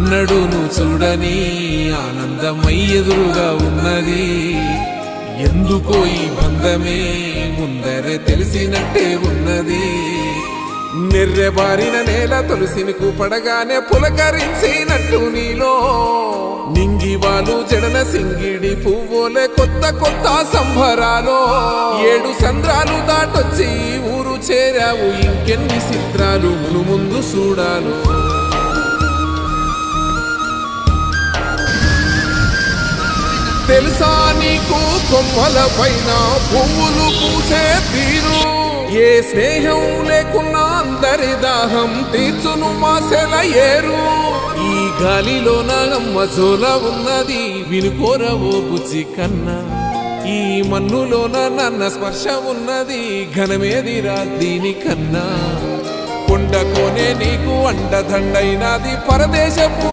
ఎన్నడూను చూడని ఆనందమై ఎదురుగా ఉన్నది. ఎందుకో ఈ బంధమే ముందరే తెలిసినట్టే ఉన్నది. నెర్రెబారిన నేల తులసిని కూపడగానే పులకరించినట్టు నీలో నింగివాలు జడన సింగిడి పువ్వులే కొత్త కొత్త సంబరాలో. 7 సంద్రాలు దాటొచ్చి ఊరు చేరావు, ఇంకెన్ని చిత్రాలు మును ముందు చూడాలు. తెలుసా నీకు కొమ్మల పైన పువ్వులు పూసే తీరు? ఏ స్నేహం లేకున్నా అందరి దాహం తీర్చును మాసెల ఏరు. ఈ గాలిలోన అమ్మజోల ఉన్నది, వినుకోరవో బుజ్జి కన్నా. ఈ మన్నులోన నన్న స్పర్శ ఉన్నది, ఘనమేదిరా దీనికన్నా. కొండకోనే నీకు అండదండైనది పరదేశపు